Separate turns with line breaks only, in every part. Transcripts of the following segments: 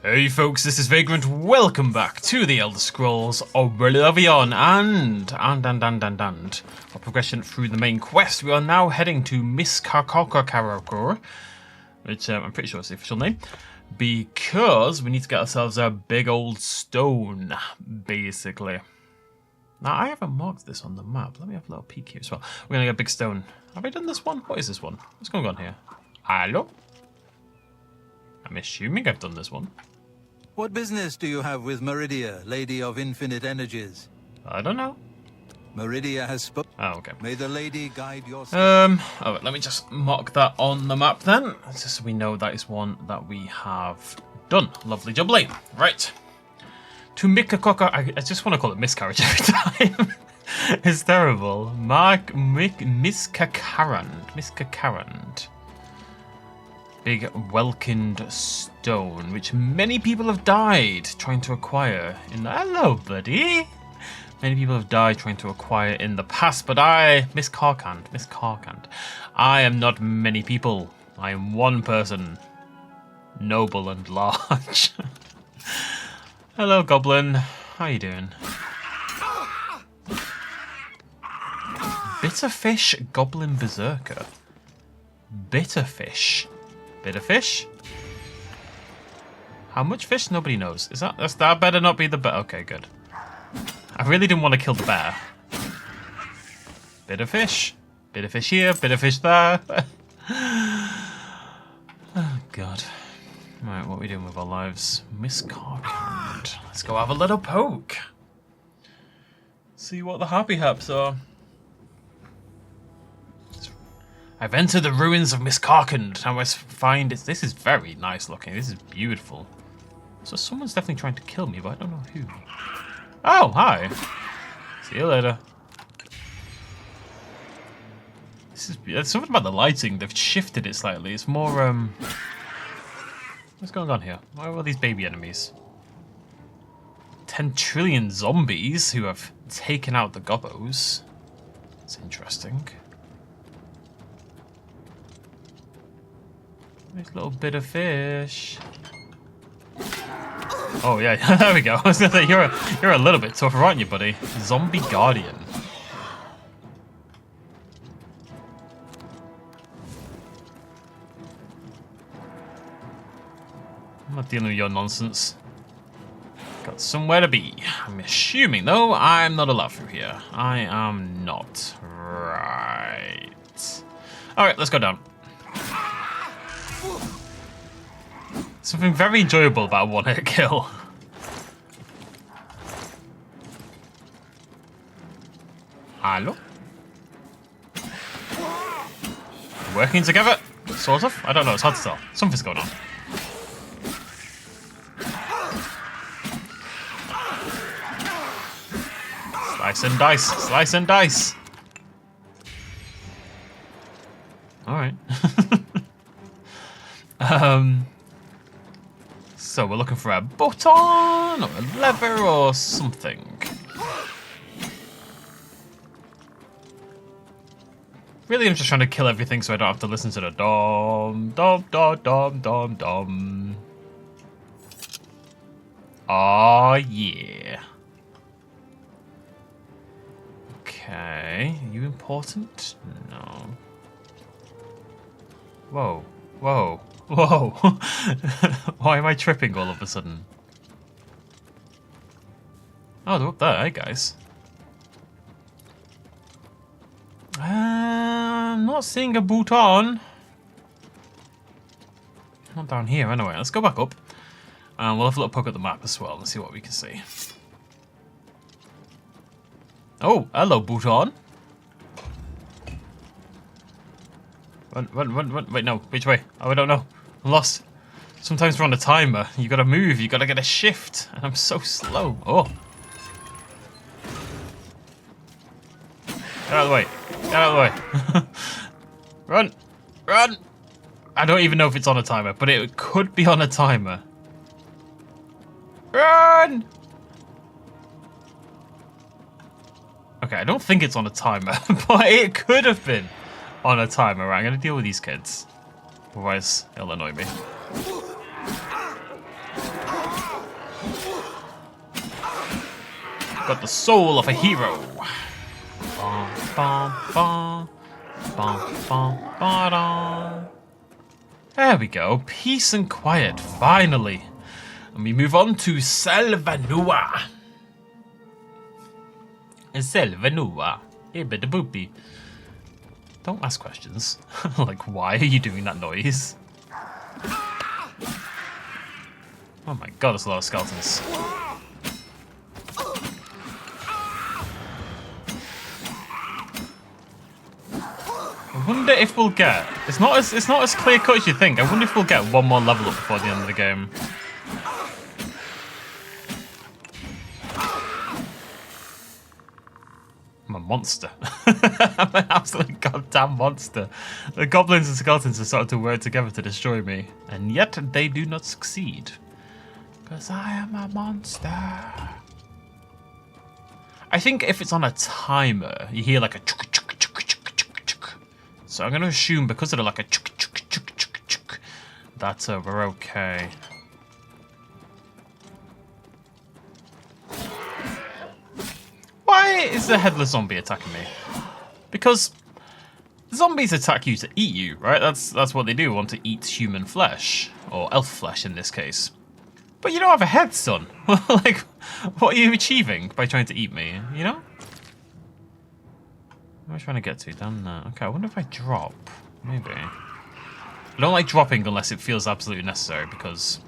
Hey folks, this is Vagrant. Welcome back to the Elder Scrolls Oblivion and our progression through the main quest. We are now heading to Miskarkarkarkarkor, which I'm pretty sure is the official name, because we need to get ourselves a big old stone, basically. Now, I haven't marked this on the map. Let me have a little peek here as well. We're going to get a big stone. Have I done this one? What is this one? What's going on here? Hello? I'm assuming I've done this one.
What business do you have with Meridia, Lady of Infinite Energies?
I don't know.
Meridia has spoken.
Oh, okay.
May the lady guide your
alright, let me just mark that on the map then, just so we know that is one that we have done. Lovely jubbly. Right. To Mikakoko, I just want to call it miscarriage every time. It's terrible. Miskakarand. Big Welkind stone, which many people have died trying to acquire. Hello, buddy. Many people have died trying to acquire in the past, but Miss Karkand. I am not many people. I am one person, noble and large. Hello, Goblin. How you doing? Bitterfish Goblin Berserker. Bitterfish. Bit of fish? How much fish? Nobody knows. That better not be the bear? Okay, good. I really didn't want to kill the bear. Bit of fish. Bit of fish here, bit of fish there. Oh, God. Right, what are we doing with our lives? Miss Karkand. Let's go have a little poke. See what the happy haps are. I've entered the ruins of Miss Karkand. I must find it. This is very nice looking. This is beautiful. So someone's definitely trying to kill me, but I don't know who. Oh, hi. See you later. There's something about the lighting. They've shifted it slightly. It's more, what's going on here? Why are all these baby enemies? 10 trillion zombies who have taken out the gobbos. It's interesting. Nice little bit of fish. Oh yeah, there we go. I was gonna say you're a little bit tougher, aren't you, buddy? Zombie Guardian. I'm not dealing with your nonsense. Got somewhere to be. I'm assuming though I'm not allowed through here. I am not. Right. Alright, let's go down. Something very enjoyable about a one-hit kill. Hello? Working together? Sort of? I don't know, it's hard to tell. Something's going on. Slice and dice, slice and dice. Alright. So we're looking for a button or a lever or something. Really, I'm just trying to kill everything so I don't have to listen to the dom, dom, dom, dom, dom, dom. Oh yeah. Okay, are you important? No. Whoa, whoa. Whoa! Why am I tripping all of a sudden? Oh, they're up there, hey guys. I'm not seeing a bouton. Not down here anyway. Let's go back up. And we'll have a little poke at the map as well and see what we can see. Oh, hello, bouton. Run. Wait, no. Which way? Oh, I don't know. I'm lost. Sometimes we're on a timer. You gotta move. You gotta get a shift. And I'm so slow. Oh. Get out of the way. Get out of the way. Run. Run. I don't even know if it's on a timer, but it could be on a timer. Run. Okay, I don't think it's on a timer, but it could have been on a timer. Right, I'm gonna deal with these kids. Otherwise, it'll annoy me. Got the soul of a hero. Bum, bum, bum. Bum, bum, ba-da. There we go. Peace and quiet, finally. And we move on to Selvanua. Selvanua. Ibba-da-boopy. Don't ask questions. Like, why are you doing that noise? Oh my god, there's a lot of skeletons. I wonder if we'll get... It's not as clear cut as you think. I wonder if we'll get one more level up before the end of the game. I'm a monster. I'm an absolute goddamn monster. The goblins and skeletons have started to work together to destroy me. And yet they do not succeed. Because I am a monster. I think if it's on a timer, you hear like a chuk chuk chuk chuk chuk chuk. So I'm going to assume because of like a chuk chuk chuk chuk chuk that we're okay. Why is the headless zombie attacking me? Because zombies attack you to eat you, right? That's what they do, want to eat human flesh. Or elf flesh in this case. But you don't have a head, son. Like, what are you achieving by trying to eat me, you know? Where am I trying to get to? Down there. Okay, I wonder if I drop. Maybe. I don't like dropping unless it feels absolutely necessary because...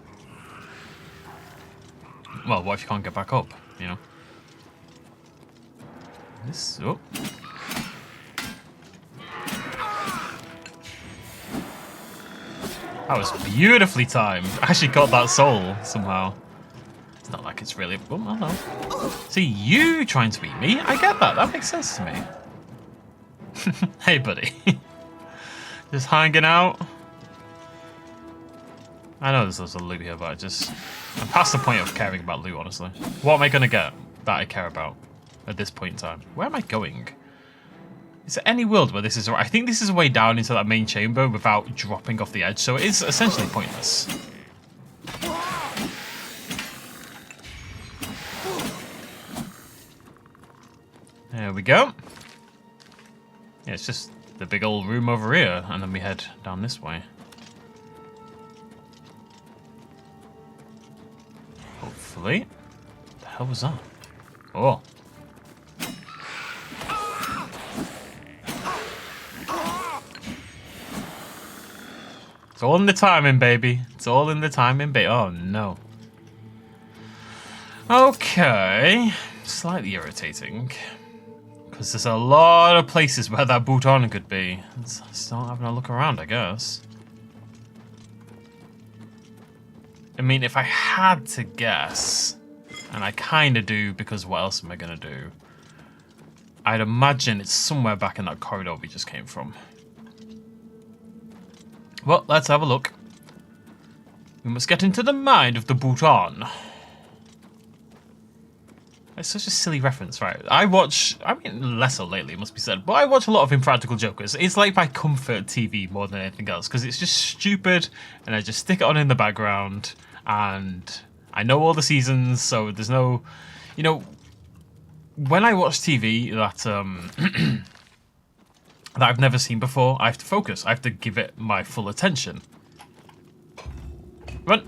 Well, what if you can't get back up, you know? This... Oh. That was beautifully timed. I actually got that soul somehow. It's not like it's really... Oh, hello. See, you trying to eat me? I get that. That makes sense to me. Hey, buddy. Just hanging out. I know there's lots of loot here, but I'm past the point of caring about loot, honestly. What am I going to get that I care about at this point in time? Where am I going? Is there any world where this is... I think this is a way down into that main chamber without dropping off the edge, so it is essentially pointless. There we go. Yeah, it's just the big old room over here, and then we head down this way. Hopefully. What the hell was that? Oh. It's all in the timing, baby. It's all in the timing, baby. Oh, no. Okay. Slightly irritating. Because there's a lot of places where that bouton could be. Let's start having a look around, I guess. I mean, if I had to guess, and I kind of do because what else am I going to do? I'd imagine it's somewhere back in that corridor we just came from. Well, let's have a look. We must get into the mind of the bouton. It's such a silly reference, right? I mean, less so lately, it must be said, but I watch a lot of Impractical Jokers. It's like my comfort TV more than anything else, because it's just stupid, and I just stick it on in the background, and I know all the seasons, so there's no... You know, when I watch TV that, that I've never seen before, I have to focus. I have to give it my full attention. Run!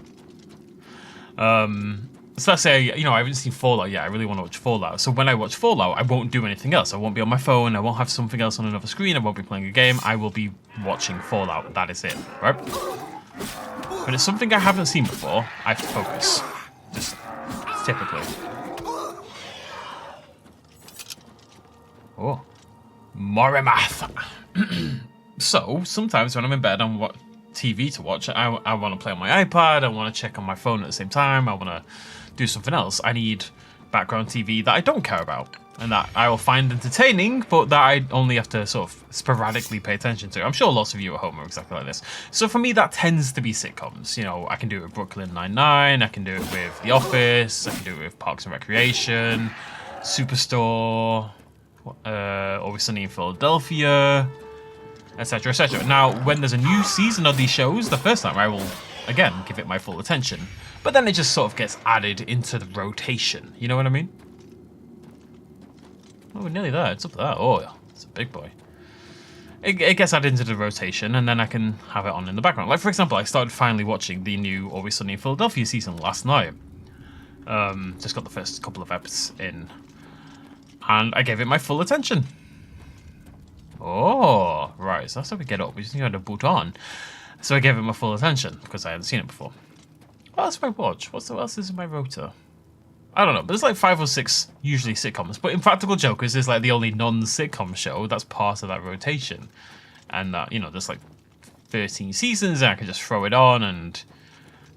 So let's say, you know, I haven't seen Fallout yet. I really want to watch Fallout. So when I watch Fallout, I won't do anything else. I won't be on my phone. I won't have something else on another screen. I won't be playing a game. I will be watching Fallout. That is it, right? When it's something I haven't seen before, I have to focus. Just typically. Oh. Morimath. So, sometimes when I'm in bed and what TV to watch, I want to play on my iPad, I want to check on my phone at the same time, I want to do something else. I need background TV that I don't care about and that I will find entertaining, but that I only have to sort of sporadically pay attention to. I'm sure lots of you at home are exactly like this. So for me, that tends to be sitcoms. You know, I can do it with Brooklyn Nine-Nine, I can do it with The Office, I can do it with Parks and Recreation, Superstore, Always Sunny in Philadelphia, etc, etc. Now, when there's a new season of these shows, the first time I will, again, give it my full attention. but then it just sort of gets added into the rotation. You know what I mean? Oh, we're nearly there. It's up there. Oh, it's a big boy. It gets added into the rotation, and then I can have it on in the background. Like, for example, I started finally watching the new Always Sunny in Philadelphia season last night. Just got the first couple of episodes in, and I gave it my full attention. Oh, right, so that's how we get up. We just need to boot on. So I gave it my full attention, because I hadn't seen it before. What else do I watch? What else is in my rotor? I don't know, but there's like 5 or 6 usually sitcoms. But Impractical Jokers is like the only non-sitcom show that's part of that rotation. And, you know, there's like 13 seasons, and I can just throw it on and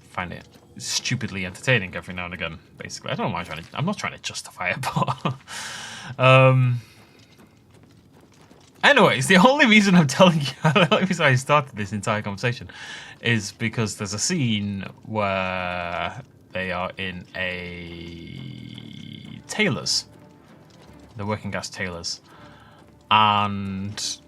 find it stupidly entertaining every now and again, basically. I don't know why I'm not trying to justify it, but... Anyways, the only reason I'm telling you, the only reason I started this entire conversation is because there's a scene where they are in a tailor's. The working class tailor's. And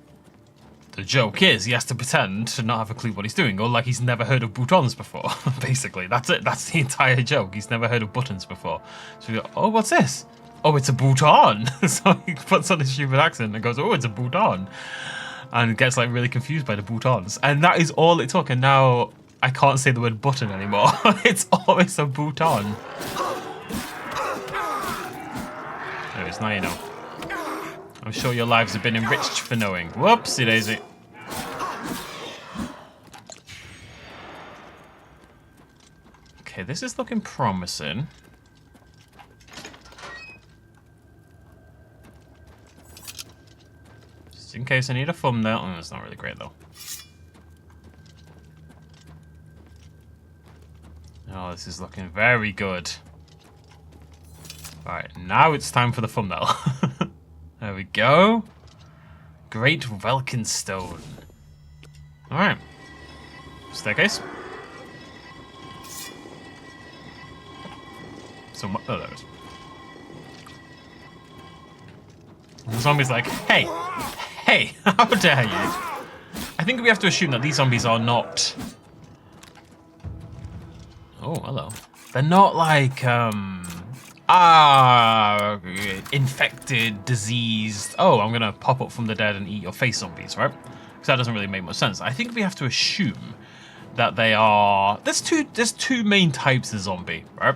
the joke is he has to pretend to not have a clue what he's doing, or like he's never heard of boutons before, basically. That's it. That's the entire joke. He's never heard of buttons before. So you go, oh, what's this? Oh, it's a bouton. So he puts on a stupid accent and goes, oh, it's a bouton. And gets like really confused by the boutons. And that is all it took. And now I can't say the word button anymore. It's always a bouton. Anyways, now you know. I'm sure your lives have been enriched for knowing. Whoopsie daisy. Okay, this is looking promising. Just in case I need a thumbnail. Oh, that's not really great though. Oh, this is looking very good. Alright, now it's time for the thumbnail. There we go. Great Welkin Stone. Alright. Staircase. So, oh, there it is. And the zombie's like, hey, hey, how dare you? I think we have to assume that these zombies are not... Oh, hello. They're not like, infected, diseased. Oh, I'm gonna pop up from the dead and eat your face zombies, right? Because that doesn't really make much sense. I think we have to assume that they are... There's two main types of zombie, right?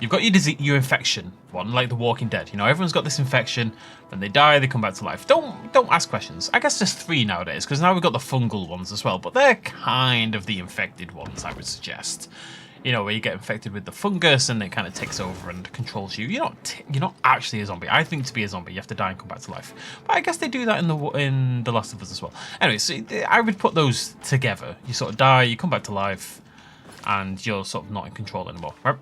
You've got your infection one, like The Walking Dead. You know, everyone's got this infection. When they die, they come back to life. Don't ask questions. I guess there's 3 nowadays, because now we've got the fungal ones as well. But they're kind of the infected ones, I would suggest. You know, where you get infected with the fungus and it kind of takes over and controls you. You're not actually a zombie. I think to be a zombie, you have to die and come back to life. But I guess they do that in The Last of Us as well. Anyway, so I would put those together. You sort of die, you come back to life, and you're sort of not in control anymore, right?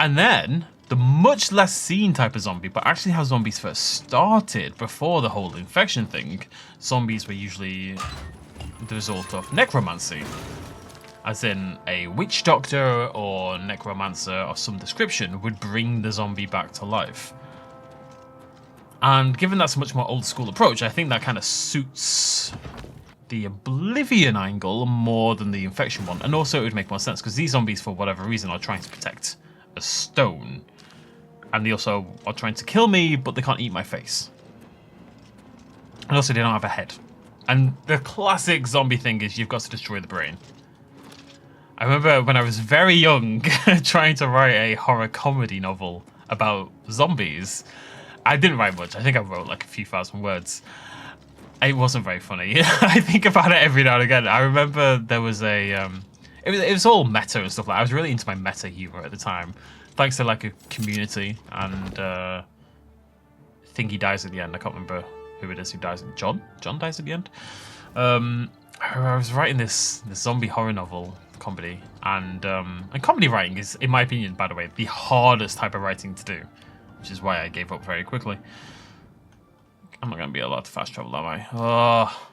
And then the much less seen type of zombie, but actually how zombies first started before the whole infection thing. Zombies were usually the result of necromancy. As in, a witch doctor or necromancer of some description would bring the zombie back to life. And given that's a much more old school approach, I think that kind of suits the Oblivion angle more than the infection one. And also it would make more sense because these zombies, for whatever reason, are trying to protect a stone. And they also are trying to kill me, but they can't eat my face. And also they don't have a head. And the classic zombie thing is you've got to destroy the brain. I remember when I was very young trying to write a horror comedy novel about zombies. I didn't write much. I think I wrote like a few thousand words. It wasn't very funny. I think about it every now and again. I remember there was a... It was all meta and stuff like that. I was really into my meta humor at the time. Thanks to like a community and I think he dies at the end. I can't remember who it is who dies. John? John dies at the end? I was writing this zombie horror novel comedy, and comedy writing is, in my opinion, by the way, the hardest type of writing to do, which is why I gave up very quickly. I'm not going to be allowed to fast travel, am I? Oh.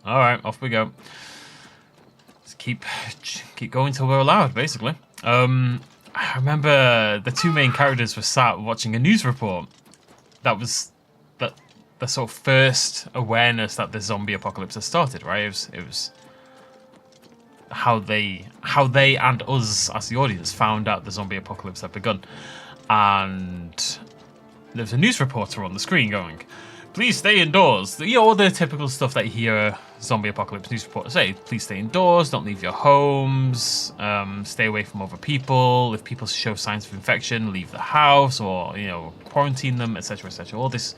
Alright, off we go. Let's keep going till we're allowed, basically. I remember the 2 main characters were sat watching a news report. That was the sort of first awareness that the zombie apocalypse has started, right? It was how they and us as the audience found out the zombie apocalypse had begun. And there's a news reporter on the screen going, "Please stay indoors." All the typical stuff that you hear zombie apocalypse news reporters say. Please stay indoors, don't leave your homes, stay away from other people. If people show signs of infection, leave the house, or quarantine them, etc., etc. All this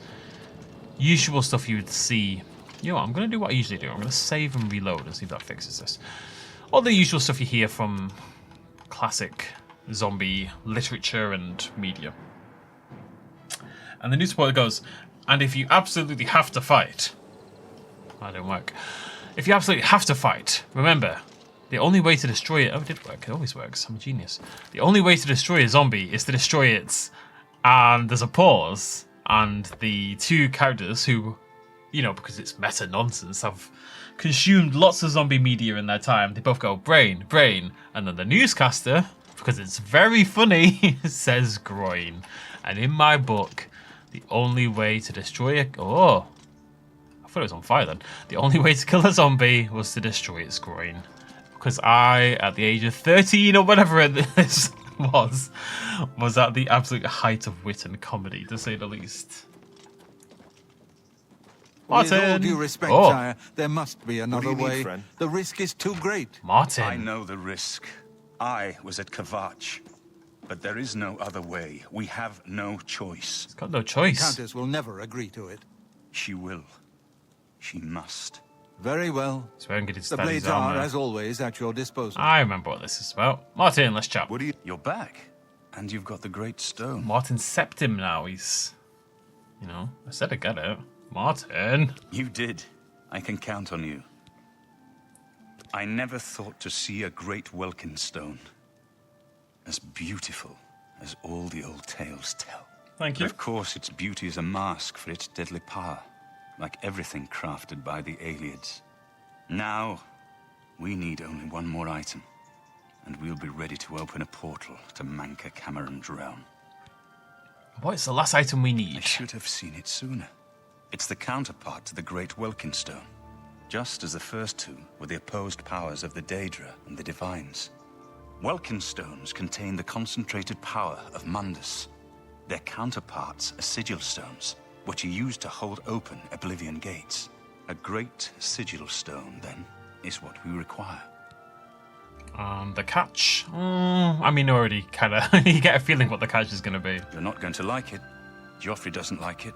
usual stuff you would see. I'm going to do what I usually do. I'm going to save and reload and see if that fixes this. All the usual stuff you hear from classic zombie literature and media. And the news reporter goes, "And if you absolutely have to fight..." That didn't work. "If you absolutely have to fight, remember, the only way to destroy it..." Oh, it did work. It always works. I'm a genius. "The only way to destroy a zombie is to destroy it." And there's a pause. And the two characters who, because it's meta nonsense, have consumed lots of zombie media in their time, they both go, "Brain, brain." And then the newscaster, because it's very funny, says groin. And in my book, the only way to destroy a... Oh, I thought it was on fire then. The only way to kill a zombie was to destroy its groin. Because I, at the age of 13 or whatever this was at the absolute height of wit and comedy, to say the least. Martin!
With all due respect, sire, there must be another way.
Friend?
The risk is too great.
Martin!
I know the risk. I was at Kvatch. But there is no other way. We have no choice.
He's got no choice.
Countess will never agree to it.
She will. She must.
Very well.
He's wearing good
The blades are, as always, at your disposal.
I remember what this is about. Martin, let's chat.
What are you? You're back. And you've got the great stone.
Martin Septim now. He's... I said I get it. Martin.
You did. I can count on you. I never thought to see a great Welkin stone. As beautiful as all the old tales tell.
Thank you.
But of course, its beauty is a mask for its deadly power, like everything crafted by the Aelids. Now, we need only one more item, and we'll be ready to open a portal to Manca Cameron's realm.
What is the last item we need?
I should have seen it sooner. It's the counterpart to the Great Welkin Stone, just as the first two were the opposed powers of the Daedra and the Divines. Welkin stones contain the concentrated power of Mundus. Their counterparts are sigil stones, which are used to hold open Oblivion gates. A great sigil stone, then, is what we require.
The catch? Already kind of... you get a feeling what the catch is going to be.
You're not going to like it. Joffrey doesn't like it.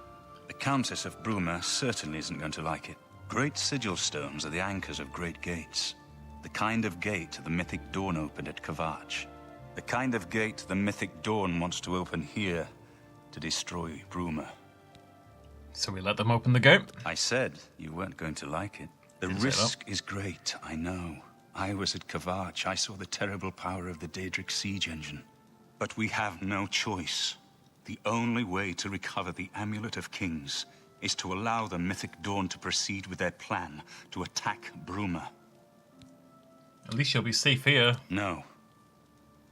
The Countess of Bruma certainly isn't going to like it. Great sigil stones are the anchors of great gates. The kind of gate the mythic Dawn opened at Kvatch. The kind of gate the mythic Dawn wants to open here to destroy Bruma.
So we let them open the gate?
I said you weren't going to like it. The risk is great, I know. I was at Kvatch. I saw the terrible power of the Daedric siege engine. But we have no choice. The only way to recover the Amulet of Kings is to allow the mythic Dawn to proceed with their plan to attack Bruma.
At least you'll be safe here.
No.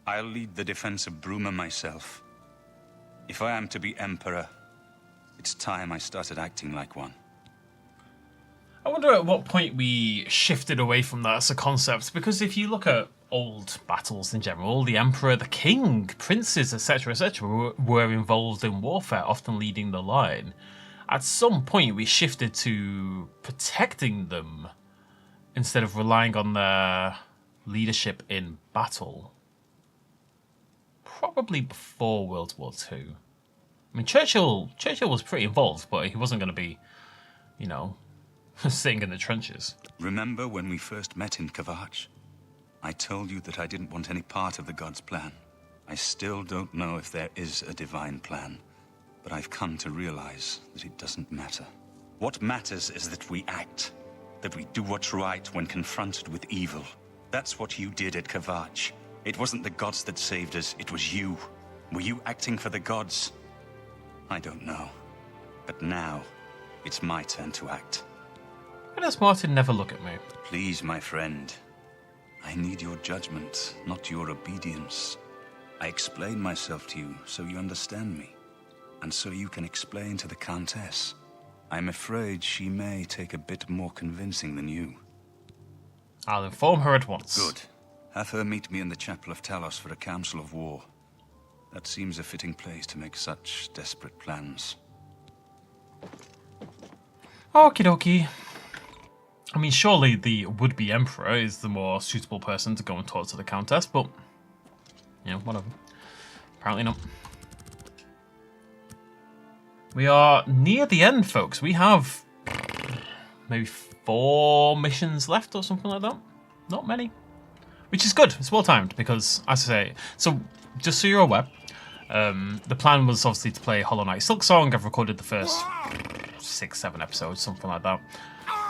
I'll lead the defense of Bruma myself. If I am to be Emperor, it's time I started acting like one.
I wonder at what point we shifted away from that as a concept, because if you look at old battles in general, the Emperor, the King, princes, etc., etc., were involved in warfare, often leading the line. At some point, we shifted to protecting them instead of relying on their leadership in battle. Probably before World War II. Churchill was pretty involved, but he wasn't going to be, sitting in the trenches.
Remember when we first met in Kvatch? I told you that I didn't want any part of the God's plan. I still don't know if there is a divine plan, but I've come to realize that it doesn't matter. What matters is that we act, that we do what's right when confronted with evil. That's what you did at Kvatch. It wasn't the gods that saved us, it was you. Were you acting for the gods? I don't know. But now, it's my turn to act.
Why does Martin never look at me?
Please, my friend. I need your judgment, not your obedience. I explain myself to you so you understand me, and so you can explain to the Countess. I'm afraid she may take a bit more convincing than you.
I'll inform her at once.
Good. Have her meet me in the Chapel of Talos for a council of war. That seems a fitting place to make such desperate plans.
Okie dokie. I mean, surely the would-be Emperor is the more suitable person to go and talk to the Countess, but, you know, whatever. Apparently not. We are near the end, folks. We have maybe 4 missions left or something like that. Not many. Which is good. It's well-timed because, as I say, so just so you're aware, the plan was obviously to play Hollow Knight Silksong. I've recorded the first 6-7 episodes, something like that.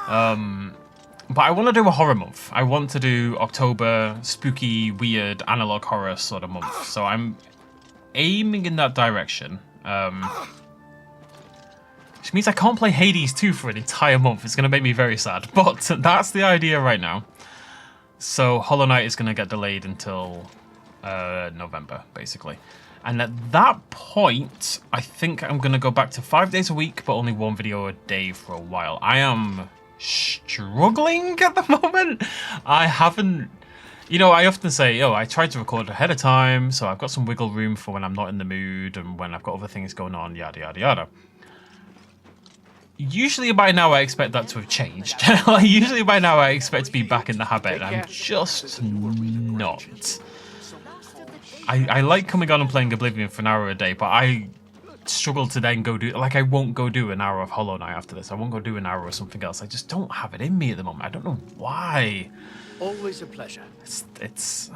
But I want to do a horror month. I want to do October, spooky, weird, analog horror sort of month. So I'm aiming in that direction. Which means I can't play Hades 2 for an entire month. It's going to make me very sad. But that's the idea right now. So Hollow Knight is going to get delayed until November, basically. And at that point, I think I'm going to go back to 5 days a week, but only 1 video a day for a while. I am struggling at the moment. I haven't... You know, I often say, I tried to record ahead of time, so I've got some wiggle room for when I'm not in the mood and when I've got other things going on, yada, yada, yada. Usually by now I expect that to have changed. Usually by now I expect to be back in the habit. I'm just not. I like coming on and playing Oblivion for an hour a day, but I struggle to then go do... Like, I won't go do an hour of Hollow Knight after this. I won't go do an hour of something else. I just don't have it in me at the moment. I don't know why.
Always a pleasure.
It's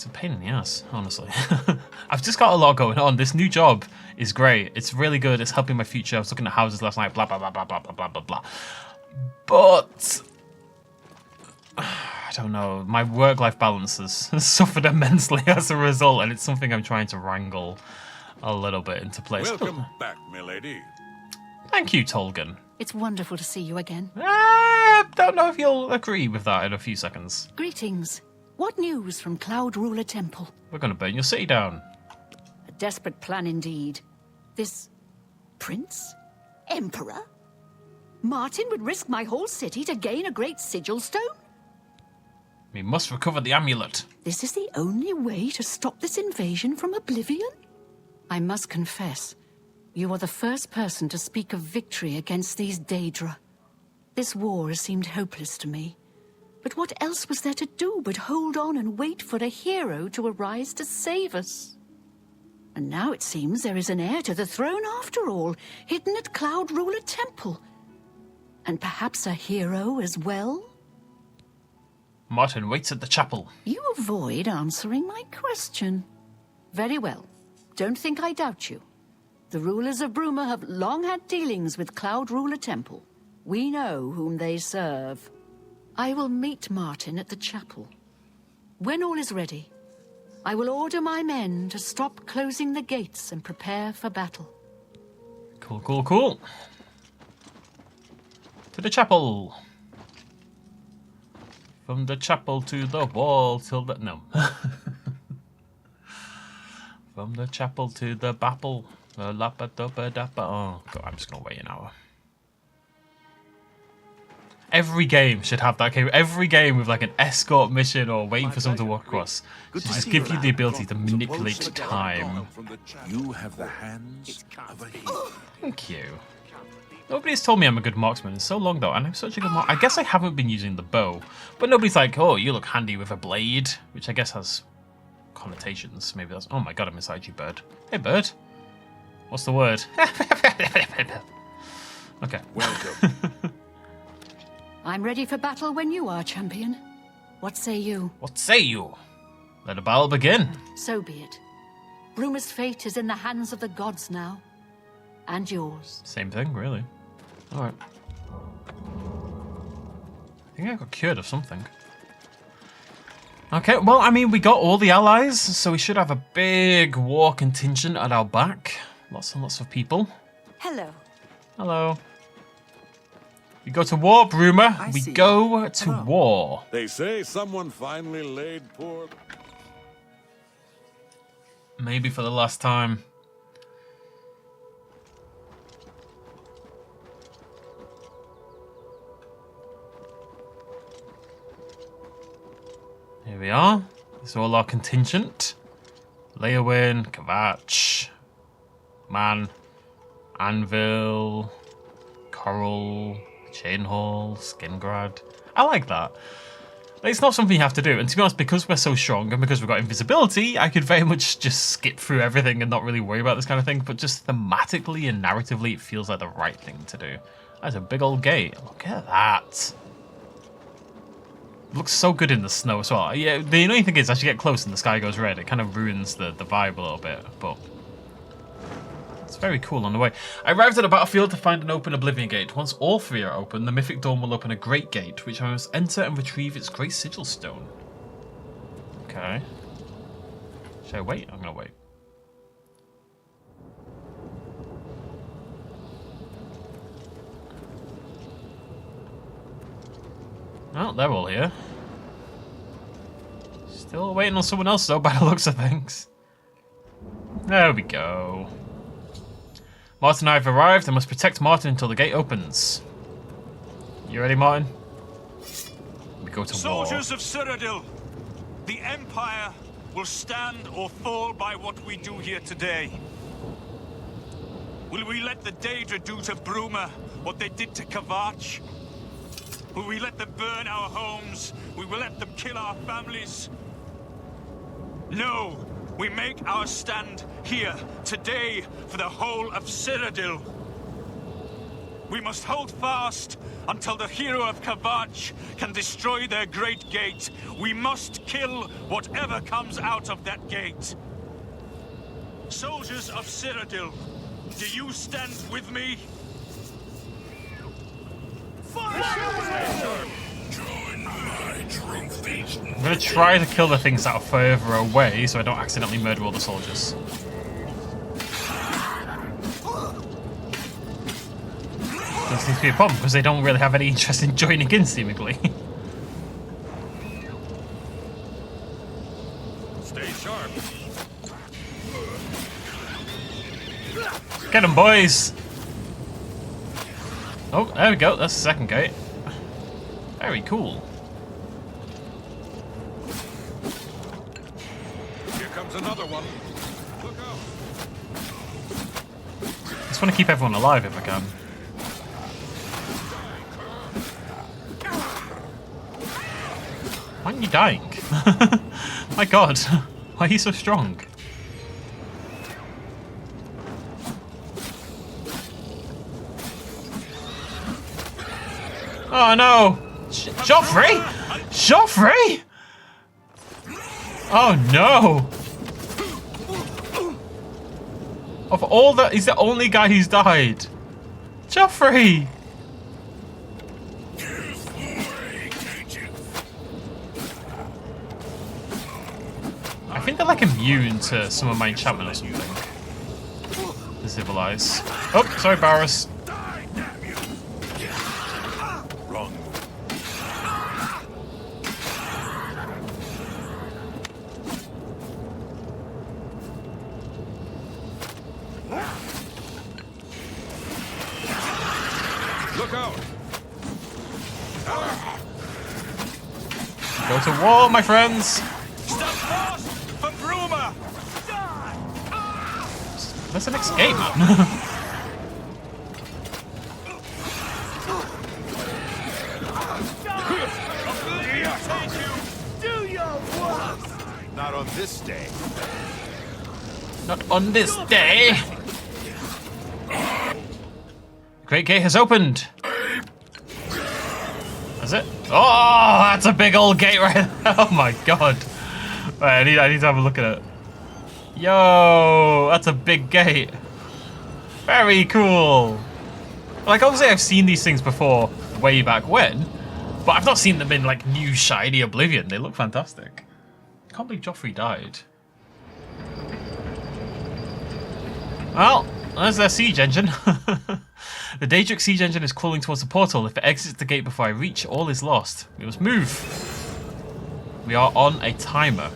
a pain in the ass, honestly. I've just got a lot going on. This new job is great. It's really good. It's helping my future. I was looking at houses last night, blah, blah, blah, blah, blah, blah, blah, blah, blah. But... I don't know. My work-life balance has suffered immensely as a result, and it's something I'm trying to wrangle a little bit into place.
Welcome back, milady.
Thank you, Tolgan.
It's wonderful to see you again.
I don't know if you'll agree with that in a few seconds.
Greetings. What news from Cloud Ruler Temple?
We're going to burn your city down.
A desperate plan indeed. This... prince? Emperor? Martin would risk my whole city to gain a great sigil stone?
We must recover the amulet.
This is the only way to stop this invasion from Oblivion? I must confess, you are the first person to speak of victory against these Daedra. This war has seemed hopeless to me. But what else was there to do but hold on and wait for a hero to arise to save us? And now it seems there is an heir to the throne after all, hidden at Cloud Ruler Temple. And perhaps a hero as well?
Martin waits at the chapel.
You avoid answering my question. Very well. Don't think I doubt you. The rulers of Bruma have long had dealings with Cloud Ruler Temple. We know whom they serve. I will meet Martin at the chapel. When all is ready, I will order my men to stop closing the gates and prepare for battle.
Cool, cool, cool. To the chapel. From the chapel to the wall till the... No. From the chapel to the bapple. Lappa-duppa-dappa. Oh, God, I'm just going to wait an hour. Every game should have that. Okay, every game with like an escort mission or waiting for someone to walk across should just give you the ability to manipulate time.
You have the hands of a hero.
Thank you. Nobody's told me I'm a good marksman in so long though, and I'm such a good I guess I haven't been using the bow, but nobody's like, oh, you look handy with a blade, which I guess has connotations. Maybe that's... Oh my God, I'm inside you, bird. Hey, bird. What's the word? Okay.
Welcome.
I'm ready for battle when you are, champion. What say you?
What say you? Let the battle begin.
So be it. Bruma's fate is in the hands of the gods now. And yours.
Same thing, really. Alright. I think I got cured of something. Okay, well, I mean, we got all the allies, so we should have a big war contingent at our back. Lots and lots of people.
Hello.
Hello. We go to war, Bruma. We go to war.
They say someone finally laid poor...
Maybe for the last time. we are. This is all our contingent. Leowyn, Kvatch, Man, Anvil, Coral, Chainhall, Skingrad. I like that. It's not something you have to do, and to be honest, because we're so strong and because we've got invisibility, I could very much just skip through everything and not really worry about this kind of thing, but just thematically and narratively, it feels like the right thing to do. That's a big old gate. Look at that. It looks so good in the snow as well. Yeah, the annoying thing is, as you get close and the sky goes red, it kind of ruins the vibe a little bit, but it's very cool on the way. I arrived at a battlefield to find an open Oblivion gate. Once all three are open, the Mythic Dawn will open a great gate, which I must enter and retrieve its great sigil stone. Okay. Should I wait? I'm gonna wait. Oh, they're all here. Still waiting on someone else though, by the looks of things. There we go. Martin and I have arrived. I must protect Martin until the gate opens. You ready, Martin? We go to war.
Soldiers of Cyrodiil, the Empire will stand or fall by what we do here today. Will we let the Daedra do to Bruma what they did to Kvatch? Will we let them burn our homes? Will we let them kill our families? No! We make our stand here, today, for the whole of Cyrodiil. We must hold fast until the hero of Kvatch can destroy their great gate. We must kill whatever comes out of that gate. Soldiers of Cyrodiil, do you stand with me?
I'm gonna try to kill the things that are further away so I don't accidentally murder all the soldiers. Doesn't seem to be a problem because they don't really have any interest in joining in, seemingly.
Stay sharp.
Get them, boys! Oh, there we go. That's the second gate. Very cool.
Here comes another one. Look out.
Just want to keep everyone alive if I can. Why aren't you dying? My god. Why are you so strong? Oh no! Joffrey! Joffrey! Oh no! Of all the, he's the only guy who's died. Joffrey! I think they're like immune to some of my enchantment or something. The Civilize. Oh, sorry, Barris.
Look out.
Go to war, my friends!
Stand fast for Bruma!
Let's an escape, man.
Not on this day.
Not on this day. Great gate has opened. Is it? Oh, that's a big old gate right there. Oh my god. Right, I need to have a look at it. Yo, that's a big gate. Very cool. Like, obviously I've seen these things before way back when, but I've not seen them in like new shiny Oblivion. They look fantastic. I can't believe Joffrey died. Well, there's their siege engine. The Daedric siege engine is crawling towards the portal. If it exits the gate before I reach, all is lost. We must move. We are on a timer.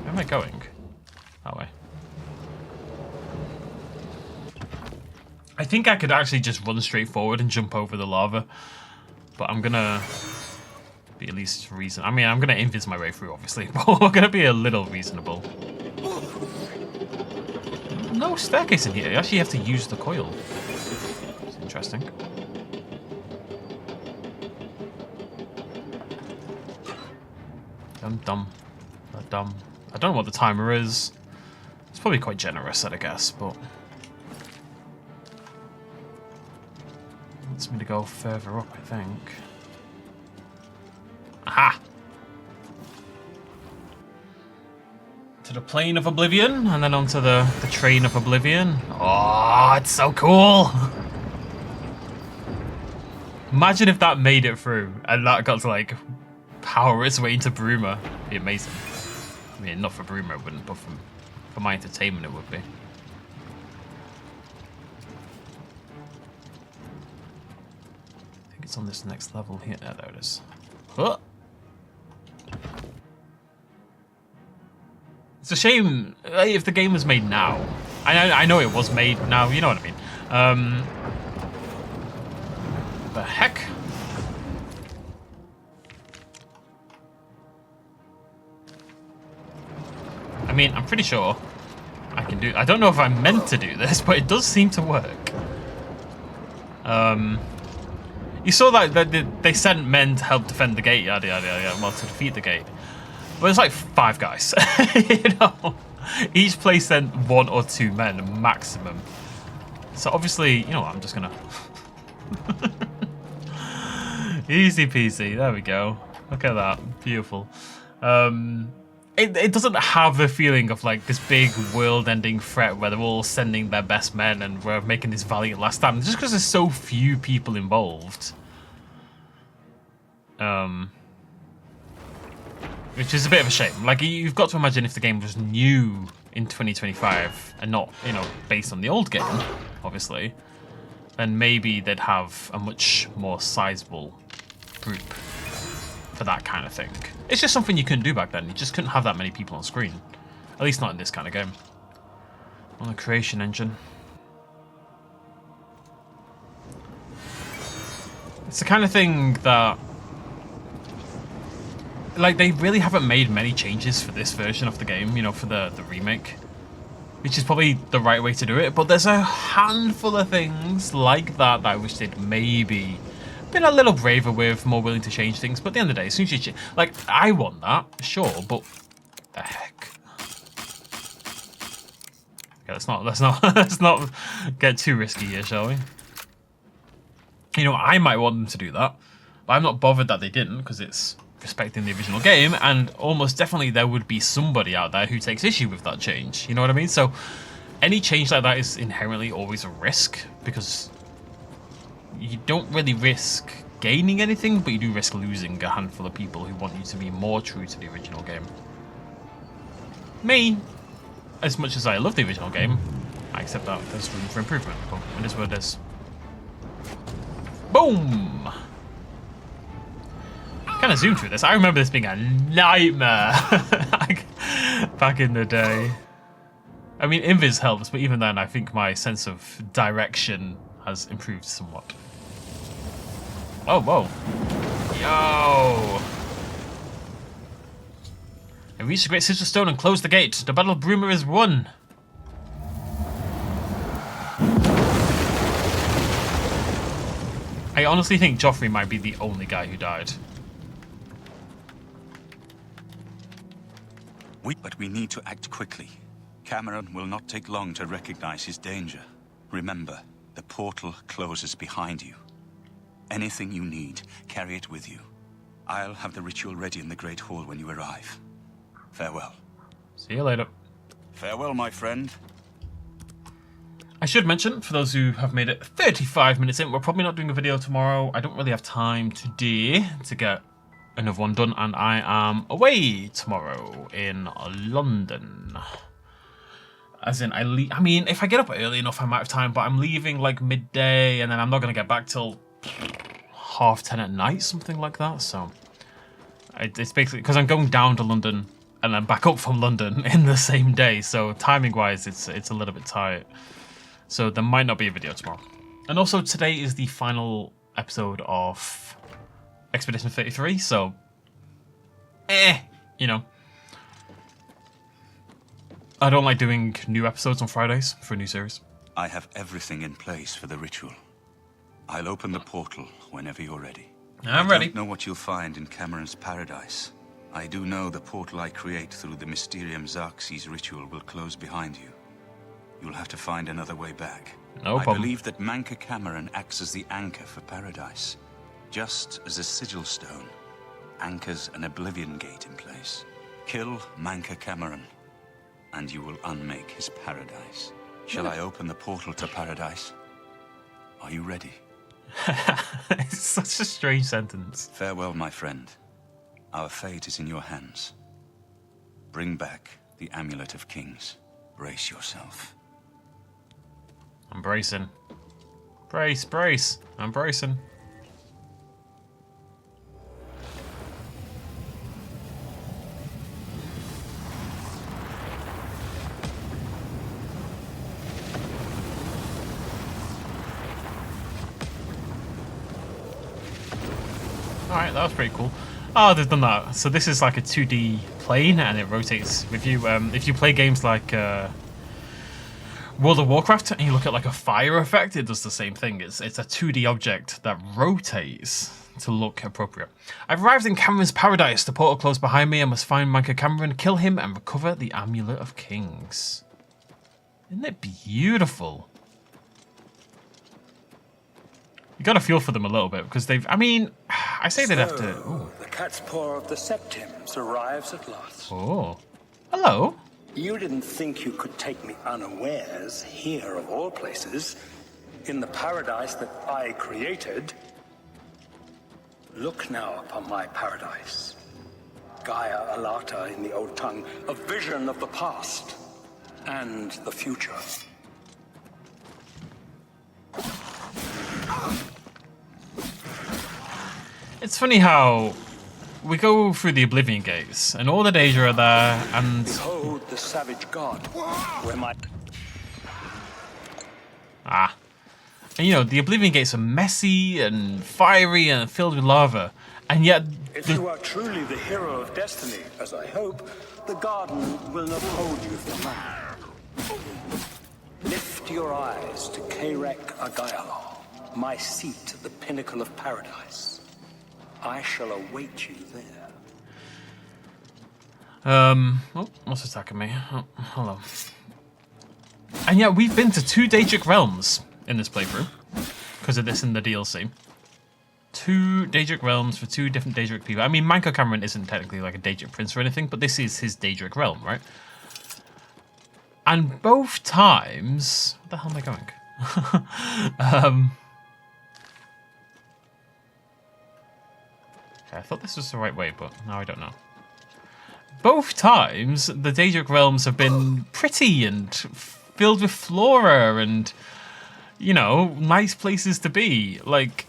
Where am I going? That way. I think I could actually just run straight forward and jump over the lava. But I'm gonna be at least reasonable. I mean, I'm gonna invis my way through, obviously, but we're gonna be a little reasonable. No staircase in here. You actually have to use the coil. It's interesting. Dumb. I don't know what the timer is. It's probably quite generous, I'd guess, but wants me to go further up, I think. Aha! To the plane of Oblivion, and then onto the train of Oblivion. Oh, it's so cool! Imagine if that made it through, and that got to, like, power its way into Bruma. It'd be amazing. I mean, not for Bruma it wouldn't, but for my entertainment it would be. I think it's on this next level here. Yeah, there it is. Oh. It's a shame if the game was made now. I know it was made now, you know what I mean. The heck? I mean, I'm pretty sure I can do... I don't know if I'm meant to do this, but it does seem to work. You saw that they sent men to help defend the gate, yada yada yada, well, to defeat the gate. But it's like 5 guys, you know? Each place sent 1 or 2 men, maximum. So obviously, you know what, I'm just gonna... Easy peasy, there we go. Look at that, beautiful. It doesn't have the feeling of like this big world-ending threat where they're all sending their best men and we're making this valiant last stand, just because there's so few people involved. Which is a bit of a shame. Like, you've got to imagine if the game was new in 2025 and not, you know, based on the old game, obviously, then maybe they'd have a much more sizable group for that kind of thing. It's just something you couldn't do back then. You just couldn't have that many people on screen. At least not in this kind of game. On the creation engine. It's the kind of thing that... like, they really haven't made many changes for this version of the game, you know, for the remake. Which is probably the right way to do it, but there's a handful of things like that that I wish they'd maybe been a little braver with, more willing to change things. But at the end of the day, as soon as you like, I want that, sure, but the heck. Okay, let's not get too risky here, shall we? You know, I might want them to do that, but I'm not bothered that they didn't, because it's respecting the original game, and almost definitely there would be somebody out there who takes issue with that change. You know what I mean? So any change like that is inherently always a risk, because you don't really risk gaining anything, but you do risk losing a handful of people who want you to be more true to the original game. Me, as much as I love the original game, I accept that there's room for improvement, but it is what it is. Boom! Kind of zoomed through this. I remember this being a nightmare back in the day. I mean, invis helps, but even then, I think my sense of direction has improved somewhat. Oh, whoa. Yo! I reached the Great Sigil Stone and closed the gate. The Battle of Bruma is won. I honestly think Joffrey might be the only guy who died.
But we need to act quickly. Cameron will not take long to recognize his danger. Remember, the portal closes behind you. Anything you need, carry it with you. I'll have the ritual ready in the Great Hall when you arrive. Farewell.
See you later.
Farewell, my friend.
I should mention, for those who have made it 35 minutes in, we're probably not doing a video tomorrow. I don't really have time today to get another one done, and I am away tomorrow in London. As in, I mean, if I get up early enough, I might have time, but I'm leaving like midday, and then I'm not going to get back till 10:30 at night, something like that. So it's basically because I'm going down to London and then back up from London in the same day. So timing-wise, it's a little bit tight. So there might not be a video tomorrow. And also today is the final episode of Expedition 33, so you know. I don't like doing new episodes on Fridays for a new series.
I have everything in place for the ritual. I'll open the portal whenever you're ready.
I'm ready.
I don't know what you'll find in Cameron's paradise. I do know the portal I create through the Mysterium Xerxes ritual will close behind you. You'll have to find another way back.
No problem.
I believe that Manca Cameron acts as the anchor for paradise, just as a sigil stone anchors an Oblivion gate in place. Kill Manca Cameron, and you will unmake his paradise. Shall I open the portal to paradise? Are you ready?
It's such a strange sentence.
Farewell, my friend. Our fate is in your hands. Bring back the Amulet of Kings. Brace yourself.
I'm bracing. Brace, brace. I'm bracing. Alright, that was pretty cool. Oh, they've done that. So this is like a 2D plane and it rotates with you. If you play games like World of Warcraft and you look at like a fire effect, it does the same thing. It's a 2D object that rotates to look appropriate. I've arrived in Cameron's paradise. The portal closed behind me. I must find Manca Cameron, kill him, and recover the Amulet of Kings. Isn't it beautiful? You got to feel for them a little bit because they've. I mean, I say they'd have to. Ooh.
The cat's paw of the Septims arrives at last.
Oh, hello.
You didn't think you could take me unawares here, of all places, in the paradise that I created. Look now upon my paradise. Gaia Alata in the old tongue, a vision of the past and the future.
It's funny how we go through the Oblivion gates and all the Daedra are there and...
Behold the savage god, where my...
Ah. And you know, the Oblivion gates are messy and fiery and filled with lava. And yet...
If you are truly the hero of destiny, as I hope, the garden will not hold you for long. Lift your eyes to Kairek Agaialor, my seat at the pinnacle of paradise. I shall await you there.
Oh, what's attacking me? Oh, hello. And yet we've been to 2 Daedric realms in this playthrough because of this in the DLC. 2 Daedric realms for 2 different Daedric people. I mean, Manca Cameron isn't technically like a Daedric prince or anything, but this is his Daedric realm, right? And both times... What the hell am I going? Okay, I thought this was the right way, but now I don't know. Both times, the Daedric realms have been pretty and filled with flora and, you know, nice places to be. Like,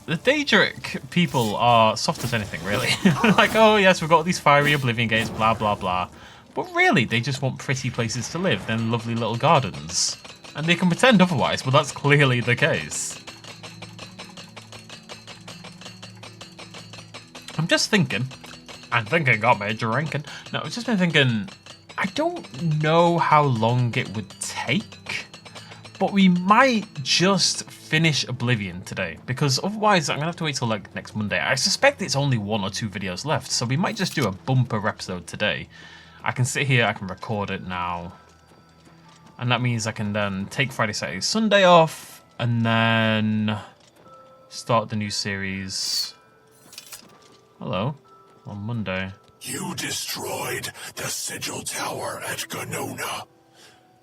the Daedric people are soft as anything, really. Like, oh yes, we've got these fiery Oblivion gates, blah, blah, blah. But really, they just want pretty places to live, then lovely little gardens. And they can pretend otherwise, but that's clearly the case. I'm just thinking, and thinking got me drinking. No, I've just been thinking, I don't know how long it would take, but we might just finish Oblivion today, because otherwise I'm gonna have to wait till like next Monday. I suspect it's only 1 or 2 videos left, so we might just do a bumper episode today. I can sit here, I can record it now, and that means I can then take Friday, Saturday, Sunday off, and then start the new series. Hello, on Monday.
You destroyed the Sigil Tower at Ganona.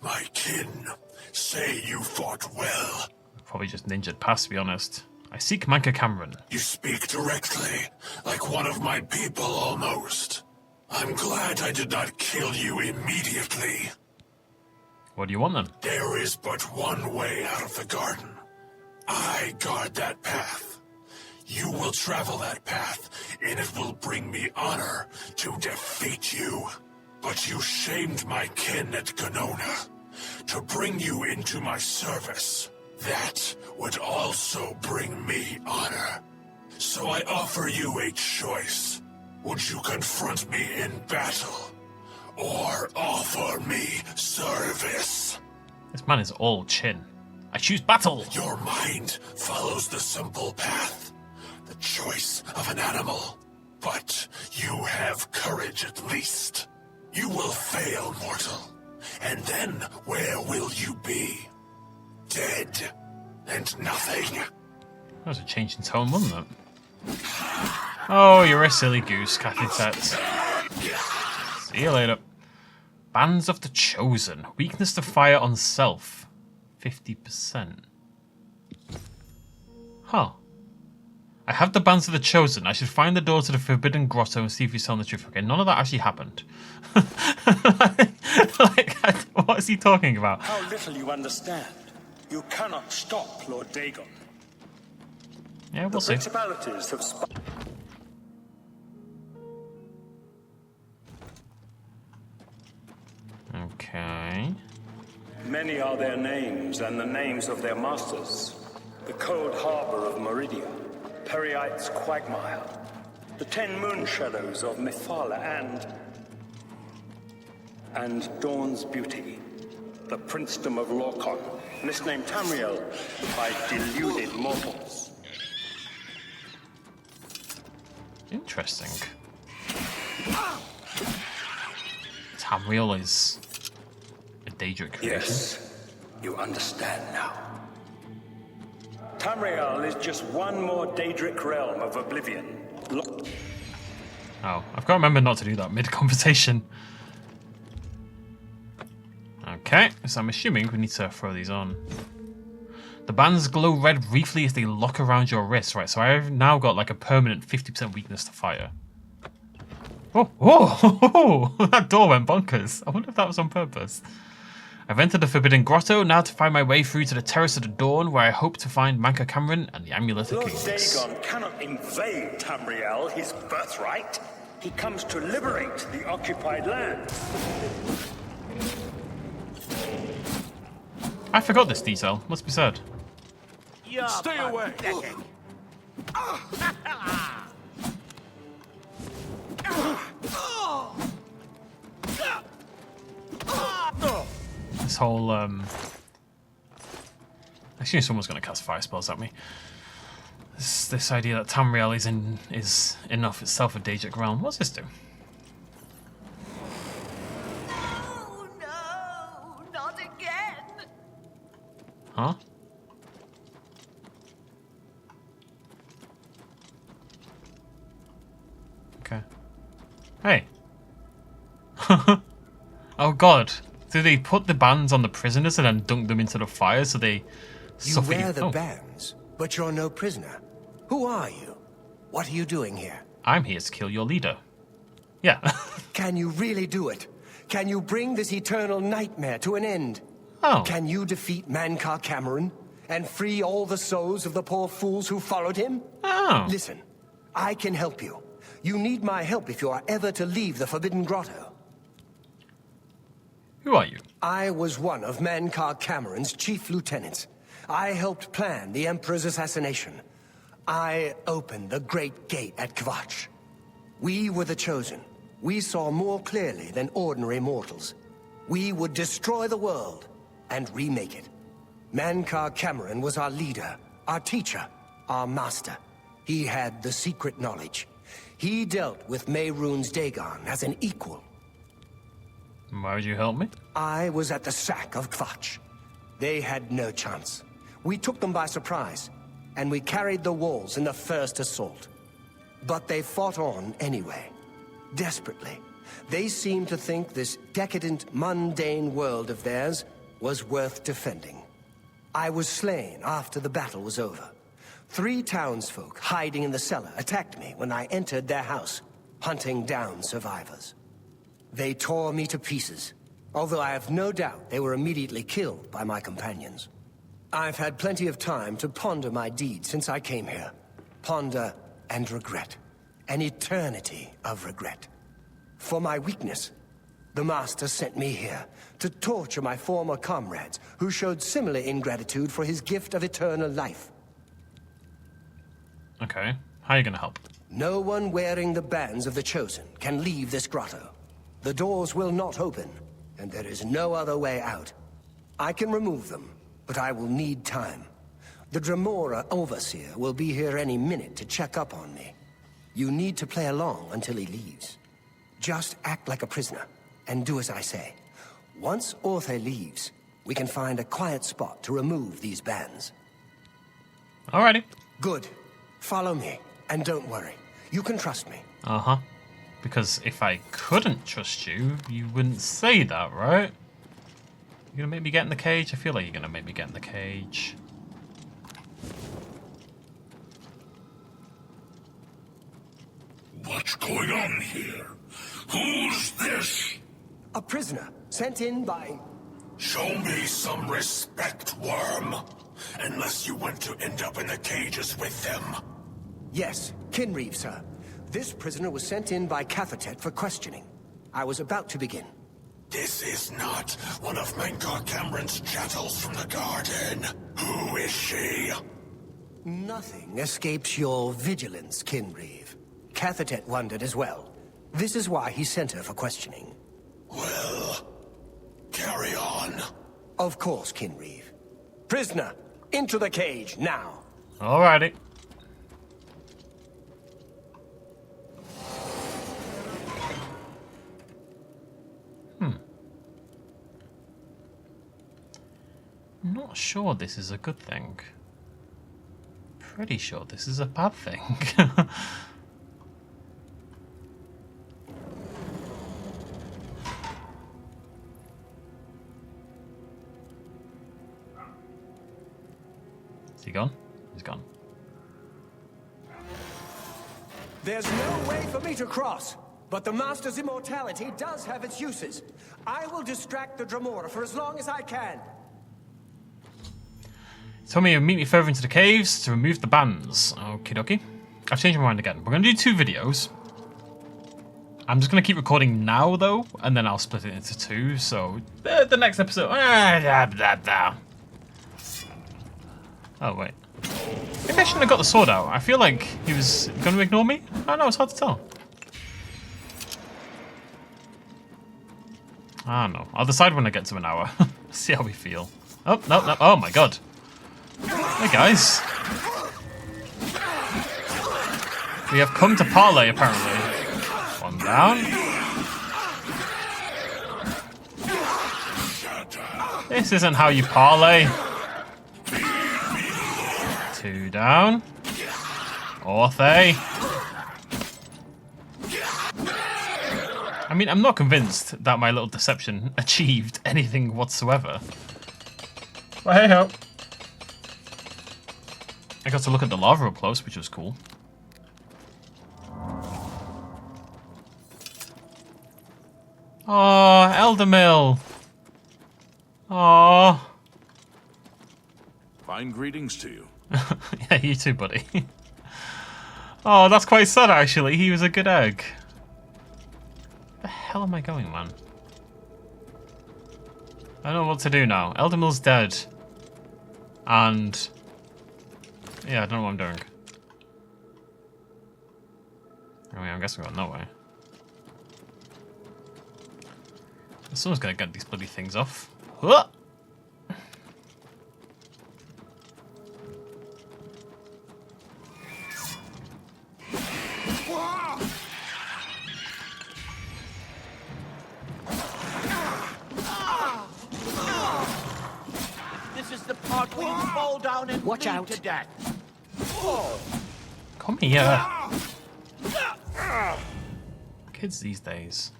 My kin say you fought well.
Probably just ninjaed past, to be honest. I seek Manca Cameron.
You speak directly, like one of my people almost. I'm glad I did not kill you immediately.
What do you want then?
There is but one way out of the garden. I guard that path. You will travel that path, and it will bring me honor to defeat you. But you shamed my kin at Ganona. To bring you into my service, That would also bring me honor. So I offer you a choice. Would you confront me in battle? Or offer me service?
This man is all chin. I choose battle.
Your mind follows the simple path. The choice of an animal. But you have courage at least. You will fail, mortal. And then where will you be? Dead. And nothing.
That was a change in tone, wasn't it? Oh, you're a silly goose, Cathy. See you later. Bands of the Chosen. Weakness to fire on self. 50%. Huh. I have the Bands of the Chosen. I should find the door to the Forbidden Grotto and see if he's telling the truth. Okay, none of that actually happened. What is he talking about?
How little you understand. You cannot stop Lord Dagon.
Yeah, we'll
The
see.
principalities have
Okay.
Many are their names and the names of their masters. The cold harbor of Meridia, Periite's quagmire, the 10 moon shadows of Mephala and Dawn's beauty, the princedom of Lorcon, misnamed Tamriel by deluded mortals.
Interesting. Tamriel is a Daedric creation.
Yes, you understand now. Tamriel is just one more Daedric realm of Oblivion.
Oh, I've got to remember not to do that mid-conversation. Okay, so I'm assuming we need to throw these on. The bands glow red briefly as they lock around your wrist. Right, so I've now got like a permanent 50% weakness to fire. Oh, oh, that door went bonkers. I wonder if that was on purpose. I've entered the Forbidden Grotto, now to find my way through to the Terrace of the Dawn, where I hope to find Manka Cameron and the Amulet of
Lord
Kings.
Dagon cannot invade Tamriel, his birthright. He comes to liberate the occupied lands.
I forgot this detail, must be said.
Stay away!
This whole, I assume someone's going to cast fire spells at me. This idea that Tamriel is in of itself a Daedric realm. What's this do?
Oh no, not again.
Huh? Okay. Hey. Oh god. Do they put the bands on the prisoners and then dunk them into the fire so they
You
suffer?
wear the bands, but you're no prisoner. Who are you? What are you doing here?
I'm here to kill your leader. Yeah.
Can you really do it? Can you bring this eternal nightmare to an end?
Oh.
Can you defeat Manka Cameron and free all the souls of the poor fools who followed him?
Oh.
Listen, I can help you. You need my help if you are ever to leave the Forbidden Grotto.
Who are you?
I was one of Manka Cameron's chief lieutenants. I helped plan the Emperor's assassination. I opened the Great Gate at Kvatch. We were the Chosen. We saw more clearly than ordinary mortals. We would destroy the world and remake it. Manka Cameron was our leader, our teacher, our master. He had the secret knowledge. He dealt with Mehrunes Dagon as an equal.
Why would you help me?
I was at the sack of Kvatch. They had no chance. We took them by surprise, and we carried the walls in the first assault. But they fought on anyway, desperately. They seemed to think this decadent, mundane world of theirs was worth defending. I was slain after the battle was over. 3 townsfolk hiding in the cellar attacked me when I entered their house, hunting down survivors. They tore me to pieces, although I have no doubt they were immediately killed by my companions. I've had plenty of time to ponder my deed since I came here. Ponder and regret. An eternity of regret. For my weakness. The Master sent me here to torture my former comrades who showed similar ingratitude for his gift of eternal life.
Okay, how are you gonna help?
No one wearing the bands of the Chosen can leave this grotto. The doors will not open, and there is no other way out. I can remove them, but I will need time. The Dremora Overseer will be here any minute to check up on me. You need to play along until he leaves. Just act like a prisoner, and do as I say. Once Orthe leaves, we can find a quiet spot to remove these bands.
Alrighty.
Good. Follow me, and don't worry. You can trust me.
Uh-huh. Because if I couldn't trust you, you wouldn't say that, right? You're gonna make me get in the cage? I feel like you're gonna make me get in the cage.
What's going on here? Who's this?
A prisoner, sent in by...
Show me some respect, worm. Unless you want to end up in the cages with them.
Yes, Kinreeve, sir. This prisoner was sent in by Cathatet for questioning. I was about to begin.
This is not one of Mankar Cameron's chattels from the garden. Who is she?
Nothing escapes your vigilance, Kinreeve. Cathatet wondered as well. This is why he sent her for questioning.
Well, carry on.
Of course, Kinreeve. Prisoner, into the cage, now.
Alrighty. I'm not sure this is a good thing. Pretty sure this is a bad thing. Is he gone? He's gone.
There's no way for me to cross, but the Master's immortality does have its uses. I will distract the Dremora for as long as I can.
Told me to meet me further into the caves to remove the bands. Okie dokie. I've changed my mind again. We're going to do 2 videos. I'm just going to keep recording now, though, and then I'll split it into 2. So, the next episode... Oh, wait. Maybe I shouldn't have got the sword out. I feel like he was going to ignore me. I don't know, it's hard to tell. I don't know. I'll decide when I get to an hour. See how we feel. Oh, no, no. Oh, my God. Hey, guys. We have come to parley, apparently. One down. This isn't how you parley. 2 down. Orthe. I mean, I'm not convinced that my little deception achieved anything whatsoever. But hey ho. I got to look at the lava up close, which was cool. Oh, Eldermill. Oh.
Fine greetings to you.
Yeah, you too, buddy. Oh, that's quite sad, actually. He was a good egg. Where the hell am I going, man? I don't know what to do now. Eldermill's dead. And... yeah, I don't know what I'm doing. I mean, I'm guessing we're going nowhere. Someone's gonna get these bloody things off. Huh!
This is the part where you fall down and
Watch
bleed
out.
to death.
Come here. Kids these days.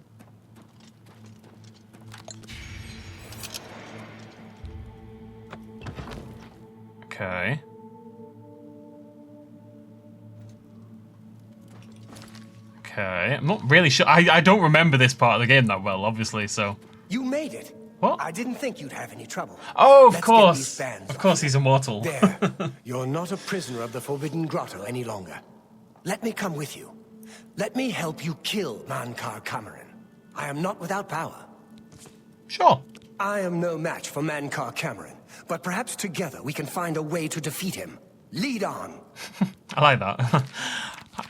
Okay. Okay, I'm not really sure. I don't remember this part of the game that well, obviously, so...
You made it.
What?
I didn't think you'd have any trouble.
Oh, of
Let's
course.
get these bands
Of course
off.
he's immortal.
There. You're not a prisoner of the Forbidden Grotto any longer. Let me come with you. Let me help you kill Mankar Cameron. I am not without power.
Sure.
I am no match for Mankar Cameron, but perhaps together we can find a way to defeat him. Lead on.
I like that.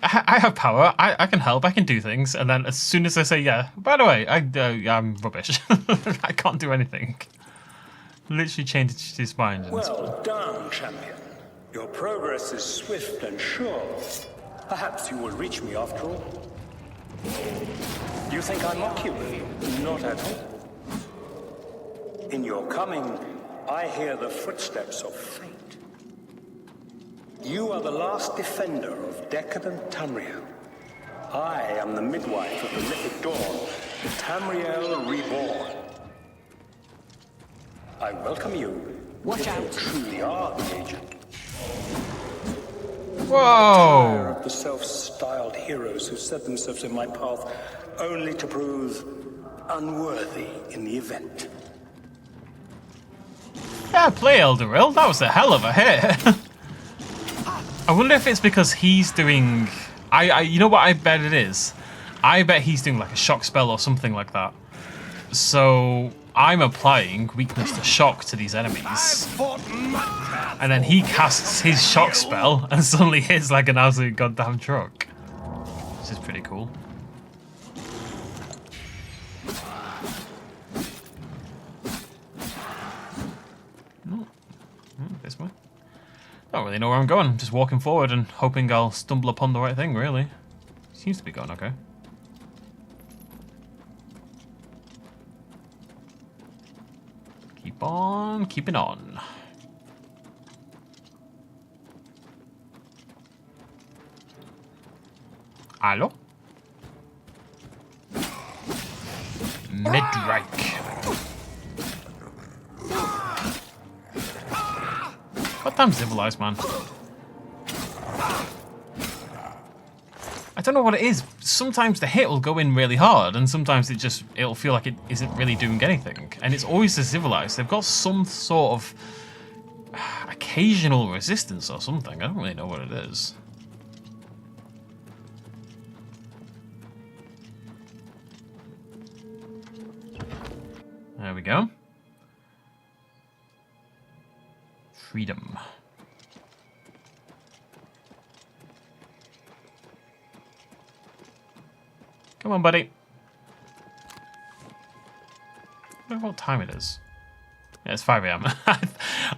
I have power. I can help. I can do things. And then as soon as I say yeah, by the way, I'm rubbish. I can't do anything. Literally changed his mind.
Well done, champion. Your progress is swift and sure. Perhaps you will reach me after all. You think I mock you? Not at all. In your coming, I hear the footsteps of fate. You are the last defender of decadent Tamriel. I am the midwife of the mythic dawn, Tamriel reborn. I welcome you.
Watch
if
out.
you truly are the agent.
Whoa!
Of the self-styled heroes who set themselves in my path only to prove unworthy in the event.
Yeah, play Elderil. That was a hell of a hit. I wonder if it's because he's doing... you know what I bet it is? I bet he's doing like a shock spell or something like that. So I'm applying weakness to shock to these enemies. And then he casts his shock spell and suddenly hits like an absolute goddamn truck. This is pretty cool. This way. Don't really know where I'm going. I'm just walking forward and hoping I'll stumble upon the right thing, really. Seems to be going okay. Keep on keeping on. Hello? Midreich. Goddamn civilized, man. I don't know what it is. Sometimes the hit will go in really hard, and sometimes it'll feel like it isn't really doing anything. And it's always the civilized. They've got some sort of occasional resistance or something. I don't really know what it is. There we go. Freedom. Come on, buddy. I wonder what time it is. Yeah, it's 5 AM.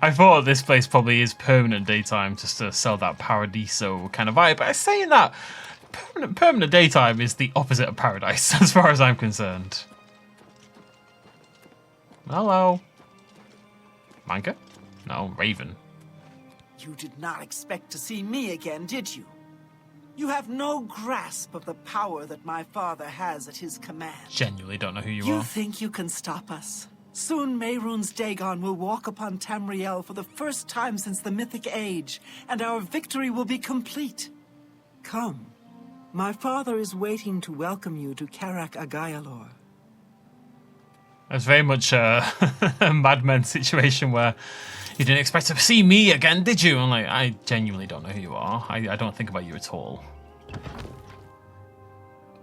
I thought this place probably is permanent daytime just to sell that Paradiso kind of vibe. But saying that, permanent daytime is the opposite of paradise as far as I'm concerned. Hello. Micah? No, Raven.
You did not expect to see me again, did you? You have no grasp of the power that my father has at his command.
Genuinely don't know who you are.
You think you can stop us? Soon Mehrunes Dagon will walk upon Tamriel for the first time since the Mythic Age, and our victory will be complete. Come. My father is waiting to welcome you to Karak Agayalor.
It's very much a Mad Men situation where you didn't expect to see me again, did you? I'm like, I genuinely don't know who you are. I don't think about you at all.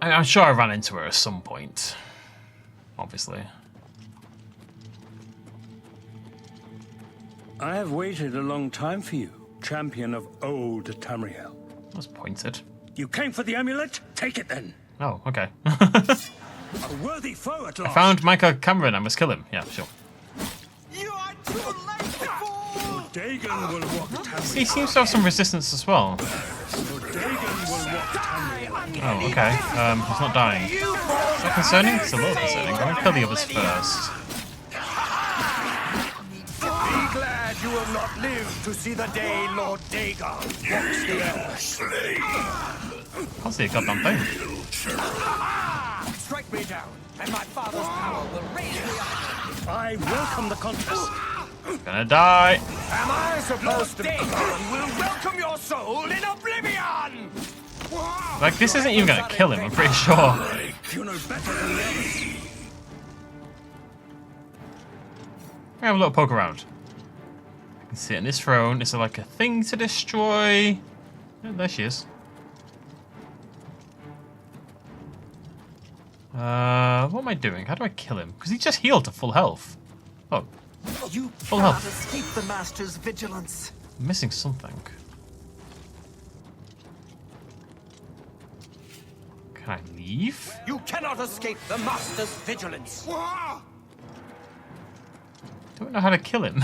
I'm sure I ran into her at some point. Obviously.
I have waited a long time for you, champion of old Tamriel.
That's pointed.
You came for the amulet? Take it then.
Oh, okay.
A worthy foe at last.
I found Micah Cameron. I must kill him. Yeah, sure.
You are too late, fool!
Dagon will walk Tamriel.
He seems to have some resistance as well.
Dagon will walk Tamriel.
Oh, okay. He's not dying. Is that concerning? It's a little concerning. I'm gonna kill the others first.
Be glad you will not live to see the day Lord Dagon walks the earth.
Can't see a goddamn thing.
Strike me down, and my father's power will raise me up.
I welcome the contest.
Gonna die.
Am I supposed to... Dagon will welcome your soul in Oblivion!
Like, this isn't even gonna kill him, I'm pretty sure.
You know better than this.
Have a little poke around. I can sit on this throne. Is there like a thing to destroy? Yeah, there she is. What am I doing? How do I kill him? Because he just healed to full health. Oh,
You
full
cannot
health.
escape the Master's vigilance.
I'm missing something. Can I leave?
You cannot escape the Master's vigilance.
Don't know how to kill him.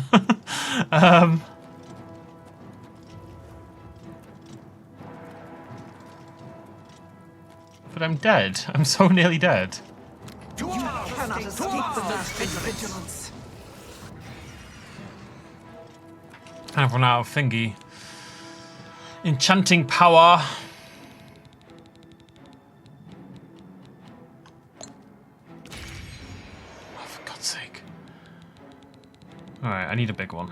But I'm dead. I'm so nearly dead.
You cannot escape the Master's vigilance.
Kind of run out of thingy. Enchanting power. Oh, for God's sake. Alright, I need a big one.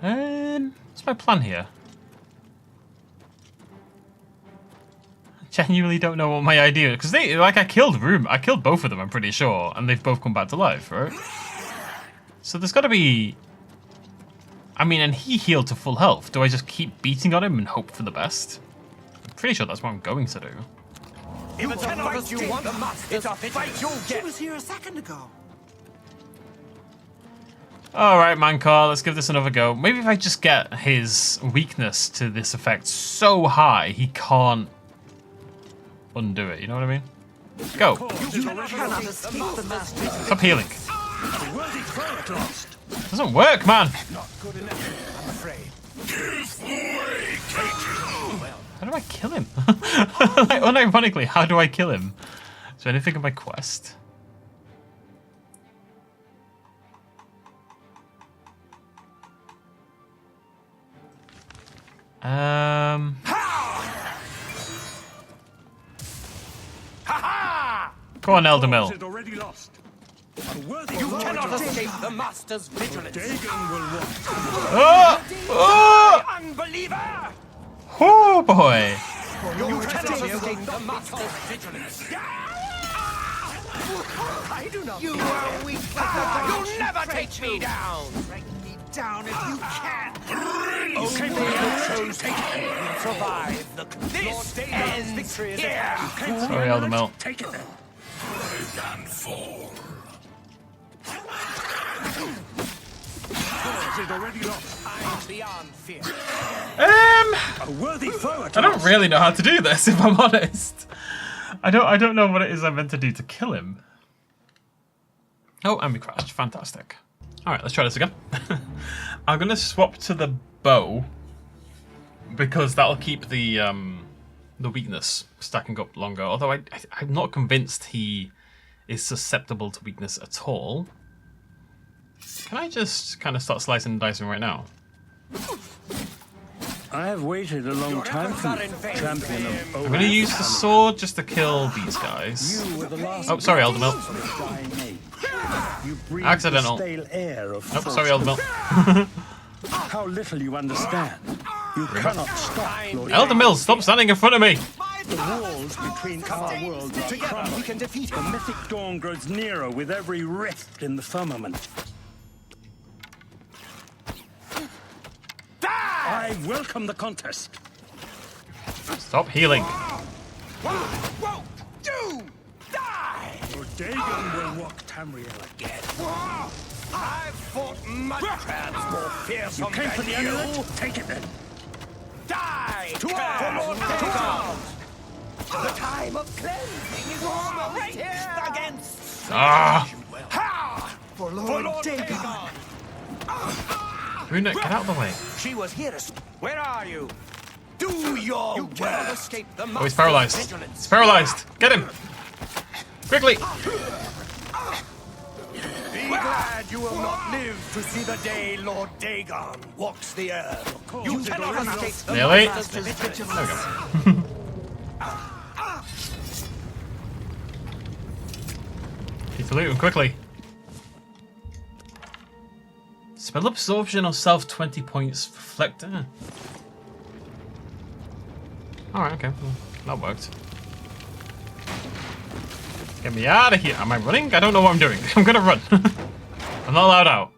What's my plan here? I genuinely don't know what my idea is. Because I killed both of them, I'm pretty sure. And they've both come back to life, right? So there's got to be... I mean, and he healed to full health. Do I just keep beating on him and hope for the best? I'm pretty sure that's what I'm going to do.
You cannot escape the Master's It's a fight you'll
She
get.
was here a second ago.
Alright, Mankar, let's give this another go. Maybe if I just get his weakness to this effect so high, he can't undo it, you know what I mean? Go!
You cannot escape the Master's
Stop healing. Doesn't work, man!
Not good enough, I'm afraid.
How do I kill him? Like, unironically, how do I kill him? Is there anything in my quest? Go on, Elder Mill.
Already lost.
You cannot escape the Master's vigilance.
Oh! Oh!
Unbeliever!
Oh boy!
You cannot escape the Master's vigilance. I do not. You are weak. You'll never take me down.
Break me down if you can.
Okay, chose to survive the this ends victory here.
Sorry, Elder Mill.
Take it then. And fall.
Is already lost.
I'm beyond fear.
A worthy foe at
I don't
last.
really know how to do this, if I'm honest. I don't know what it is I'm meant to do to kill him. Oh, and we crashed. Fantastic. Alright, let's try this again. I'm gonna swap to the bow because that'll keep the weakness stacking up longer. Although I'm not convinced he is susceptible to weakness at all. Can I just kind of start slicing and dicing right now?
I have waited a long time for you, champion of
I'm gonna use the sword just to kill these guys.
You were the last
Oh, sorry, Elder Mill.
dying age. You breathed
Accidental.
the stale air of
Oh,
force.
sorry, Elder Mill.
How little you understand. You cannot stop Lord.
Elder Mill, stop standing in front of me!
The walls between our worlds are crumbling.
We can defeat
The
him.
mythic dawn grows nearer with every rift in the firmament. I welcome the contest.
Stop healing.
Whoa! Do die!
Lord Dagon will walk Tamriel again.
I've fought mud crabs more fearsome
Came for
than
the
you.
amulet? Take it then.
Die! For Lord Dagon! The time of cleansing is almost here. Against
Ah!
For Lord Dagon.
Bruna, get out of the way.
She was here to... Where are you? Do your You cannot escape the
Oh, he's paralyzed. He's paralyzed. Get him. Quickly.
Be glad you will not live to see the day Lord Dagon walks the earth. You cannot escape the
Nearly.
Master's vigilance.
There we go. Need to loot him quickly. Spell absorption or self 20 points. Reflect. Alright, okay. Well, that worked. Get me out of here. Am I running? I don't know what I'm doing. I'm gonna run. I'm not allowed out.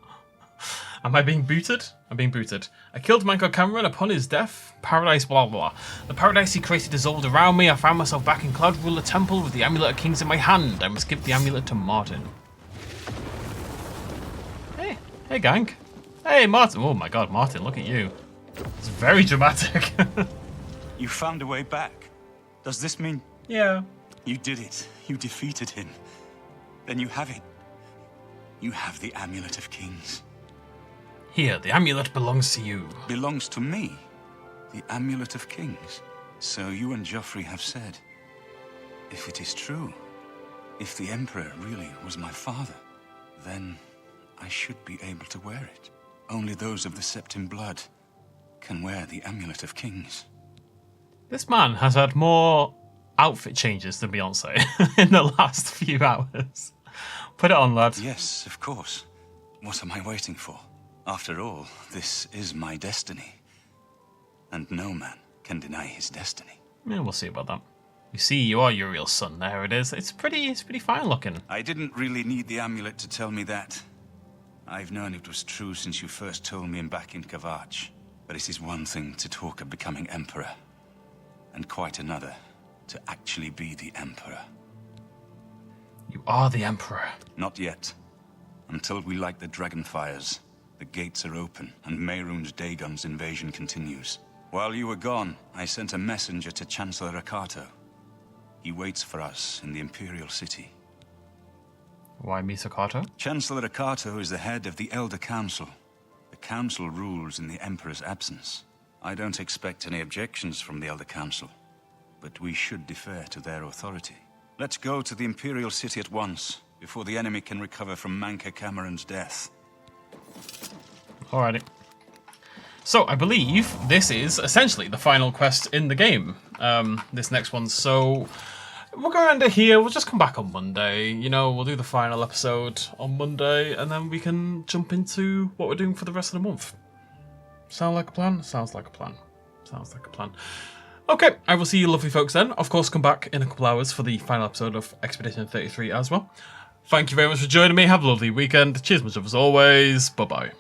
Am I being booted? I'm being booted. I killed Manco Cameron upon his death. Paradise, blah, blah, blah. The paradise he created dissolved around me. I found myself back in Cloud Ruler Temple with the Amulet of Kings in my hand. I must give the amulet to Martin. Hey, hey, gang. Hey, Martin. Oh my god, Martin, look at you. It's very dramatic.
You found a way back. Does this mean...
Yeah.
You did it. You defeated him. Then you have it. You have the Amulet of Kings.
Here, the amulet belongs to you.
Belongs to me? The Amulet of Kings? So you and Joffrey have said. If it is true, if the Emperor really was my father, then I should be able to wear it. Only those of the Septim blood can wear the Amulet of Kings.
This man has had more outfit changes than Beyonce in the last few hours. Put it on, lad.
Yes, of course. What am I waiting for? After all, this is my destiny. And no man can deny his destiny.
Yeah, we'll see about that. You see, you are Uriel's son. There it is. It's pretty fine looking.
I didn't really need the amulet to tell me that. I've known it was true since you first told me back in Kavach. But it is one thing to talk of becoming Emperor, and quite another to actually be the Emperor.
You are the Emperor.
Not yet. Until we light the Dragonfires, the gates are open, and Mehrunes Dagon's invasion continues. While you were gone, I sent a messenger to Chancellor Akato. He waits for us in the Imperial City.
Why meet Akato?
Chancellor Akato is the head of the Elder Council. The Council rules in the Emperor's absence. I don't expect any objections from the Elder Council, but we should defer to their authority. Let's go to the Imperial City at once, before the enemy can recover from Manca Cameron's death.
Alrighty. So, I believe this is essentially the final quest in the game. This next one. So, we'll go around here. We'll just come back on Monday. You know, we'll do the final episode on Monday, and then we can jump into what we're doing for the rest of the month. Sound like a plan? Sounds like a plan. Sounds like a plan. Okay, I will see you lovely folks then. Of course, come back in a couple hours for the final episode of Expedition 33 as well. Thank you very much for joining me. Have a lovely weekend. Cheers much as always. Bye-bye.